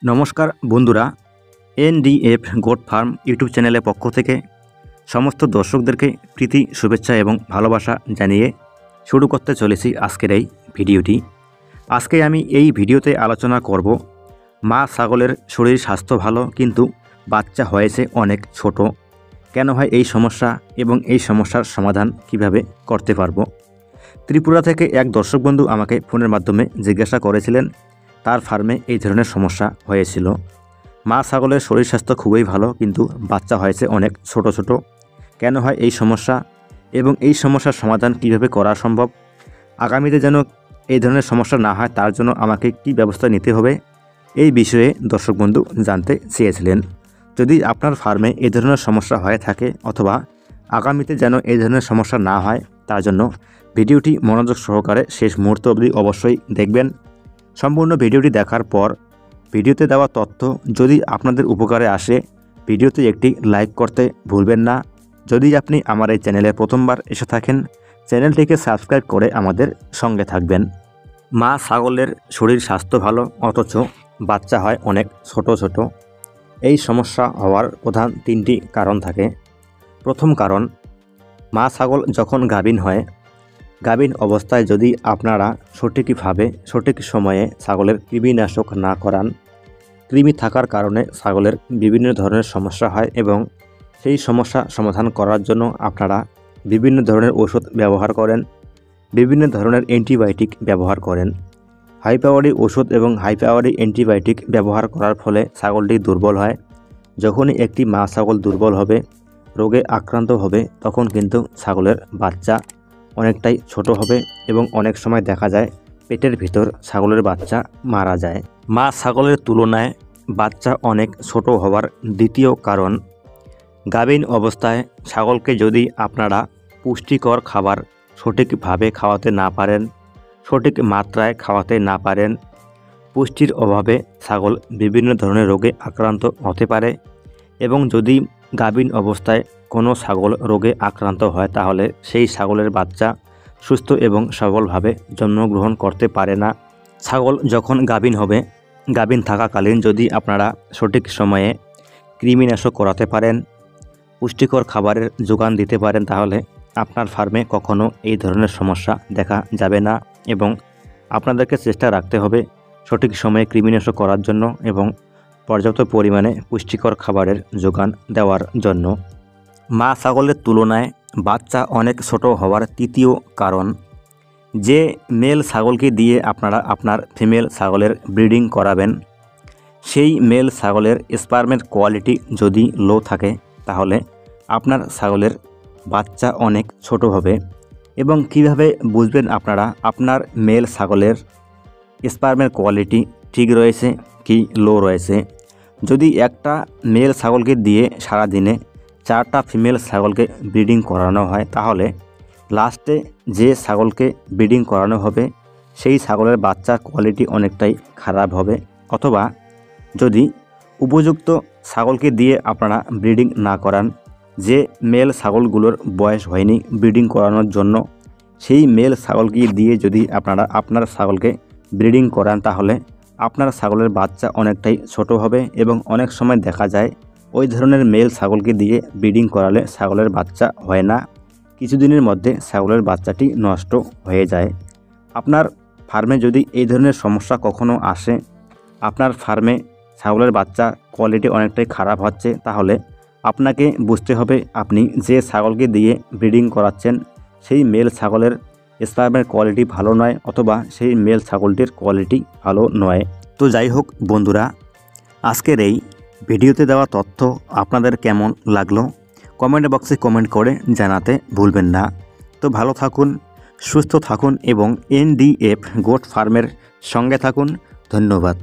নমস্কার বন্ধুরা, NDF goat farm YouTube চ্যানেলের পক্ষ থেকে সমস্ত দর্শকদেরকে প্রীতি শুভেচ্ছা এবং ভালোবাসা জানিয়ে শুরু করতে চলেছি আজকের এই ভিডিওটি। আজকে আমি এই ভিডিওতে আলোচনা করব মা ছাগলের শরীর স্বাস্থ্য ভালো কিন্তু বাচ্চা হয়েছে অনেক ছোট, কেন হয় এই সমস্যা এবং এই সমস্যার সমাধান কিভাবে করতে পারবো। ত্রিপুরা থেকে এক দর্শক বন্ধু আমাকে ফোনের মাধ্যমে জিজ্ঞাসা করেছিলেন তার ফার্মে এই ধরনের সমস্যা হয়েছিল। মা ছাগলের শরীর স্বাস্থ্য খুবই ভালো কিন্তু বাচ্চা হয়েছে অনেক ছোট ছোট, কেন হয় এই সমস্যা এবং এই সমস্যার সমাধান কিভাবে করা সম্ভব, আগামীতে যেন এই ধরনের সমস্যা না হয় তার জন্য আমাকে কি ব্যবস্থা নিতে হবে, এই বিষয়ে দর্শক বন্ধু জানতে চেয়েছিলেন। যদি আপনার ফার্মে এই ধরনের সমস্যা হয়ে থাকে অথবা আগামীতে যেন এই ধরনের সমস্যা না হয় তার জন্য ভিডিওটি মনোযোগ সহকারে শেষ মুহূর্ত অবধি অবশ্যই দেখবেন। সম্পূর্ণ ভিডিওটি দেখার পর ভিডিওতে দেওয়া তথ্য যদি আপনাদের উপকারে আসে ভিডিওতে একটি লাইক করতে ভুলবেন না। যদি আপনি আমার এই চ্যানেলে প্রথমবার এসে থাকেন চ্যানেলটিকে সাবস্ক্রাইব করে আমাদের সঙ্গে থাকবেন। মা ছাগলের শরীর স্বাস্থ্য ভালো অথচ বাচ্চা হয় অনেক ছোট ছোট, এই সমস্যা হওয়ার প্রধান তিনটি কারণ থাকে। প্রথম কারণ, মা ছাগল যখন গাভীন হয়, গাভীন অবস্থায় যদি আপনারা সঠিকভাবে সঠিক সময়ে ছাগলের কৃমিনাশক না করান, কৃমি থাকার কারণে ছাগলের বিভিন্ন ধরনের সমস্যা হয় এবং সেই সমস্যা সমাধান করার জন্য আপনারা বিভিন্ন ধরনের ওষুধ ব্যবহার করেন, বিভিন্ন ধরনের অ্যান্টিবায়োটিক ব্যবহার করেন। হাই পাওয়ারি ওষুধ এবং হাই পাওয়ারি অ্যান্টিবায়োটিক ব্যবহার করার ফলে ছাগলটি দুর্বল হয়। যখনই একটি মা ছাগল দুর্বল হবে, রোগে আক্রান্ত হবে, তখন কিন্তু ছাগলের বাচ্চা অনেকটাই ছোট হবে এবং অনেক সময় দেখা যায় পেটের ভিতর ছাগলের বাচ্চা মারা যায়। মা ছাগলের তুলনায় বাচ্চা অনেক ছোট হওয়ার দ্বিতীয় কারণ, গাভীন অবস্থায় ছাগলকে যদি আপনারা পুষ্টিকর খাবার সঠিকভাবে খাওয়াতে না পারেন, সঠিক মাত্রায় খাওয়াতে না পারেন, পুষ্টির অভাবে ছাগল বিভিন্ন ধরনের রোগে আক্রান্ত হতে পারে এবং যদি গাভীন অবস্থায় কোনো ছাগল রোগে আক্রান্ত হয় তাহলে সেই ছাগলের বাচ্চা সুস্থ এবং সবলভাবে জন্মগ্রহণ করতে পারে না। ছাগল যখন গাভীন হবে, গাভীন থাকাকালীন যদি আপনারা সঠিক সময়ে কৃমিনাশক করাতে পারেন, পুষ্টিকর খাবারের যোগান দিতে পারেন তাহলে আপনার ফার্মে কখনো এই ধরনের সমস্যা দেখা যাবে না এবং আপনাদেরকে চেষ্টা রাখতে হবে সঠিক সময়ে কৃমিনাশক করার জন্য এবং পর্যাপ্ত পরিমাণে পুষ্টিকর খাবারের যোগান দেওয়ার জন্য। মা ছাগলের তুলনায় বাচ্চা অনেক ছোট হওয়ার তৃতীয় কারণ, যে মেল ছাগলকে দিয়ে আপনারা আপনার ফিমেল ছাগলের ব্রিডিং করাবেন, সেই মেল ছাগলের স্পার্মের কোয়ালিটি যদি লো থাকে তাহলে আপনার ছাগলের বাচ্চা অনেক ছোট হবে। এবং কিভাবে বুঝবেন আপনারা আপনার মেল ছাগলের স্পার্মের কোয়ালিটি ঠিক রয়েছে কি লো রয়েছে? যদি একটা মেল ছাগলকে দিয়ে সারাদিনে 4টা ফিমেল ছাগলকে ব্রিডিং করানো হয় তাহলে লাস্টে যে ছাগলকে ব্রিডিং করানো হবে সেই ছাগলের বাচ্চার কোয়ালিটি অনেকটাই খারাপ হবে। অথবা যদি উপযুক্ত ছাগলকে দিয়ে আপনারা ব্রিডিং না করান, যে মেল ছাগলগুলোর বয়স হয়নি ব্রিডিং করানোর জন্য, সেই মেল ছাগলকে দিয়ে যদি আপনারা আপনার ছাগলকে ব্রিডিং করান তাহলে আপনার ছাগলের বাচ্চা অনেকটাই ছোট হবে এবং অনেক সময় দেখা যায় ওই ধরনের মেল ছাগলকে দিয়ে ব্রিডিং করালে ছাগলের বাচ্চা হয় না, কিছুদিনের মধ্যে ছাগলের বাচ্চাটি নষ্ট হয়ে যায়। আপনার ফার্মে যদি এই ধরনের সমস্যা কখনো আসে, আপনার ফার্মে ছাগলের বাচ্চা কোয়ালিটি অনেকটাই খারাপ হচ্ছে, তাহলে আপনাকে বুঝতে হবে আপনি যে ছাগলকে দিয়ে ব্রিডিং করাচ্ছেন সেই মেল ছাগলের স্পার্মের কোয়ালিটি ভালো নয় অথবা সেই মেল ছাগলটির কোয়ালিটি ভালো নয়। তো যাই হোক বন্ধুরা, আজকের এই ভিডিওতে দেওয়া তথ্য আপনাদের কেমন লাগলো কমেন্ট বক্সে কমেন্ট করে জানাতে ভুলবেন না। তো ভালো থাকুন, সুস্থ থাকুন এবং এনডিএফ গোট ফার্মের সঙ্গে থাকুন। ধন্যবাদ।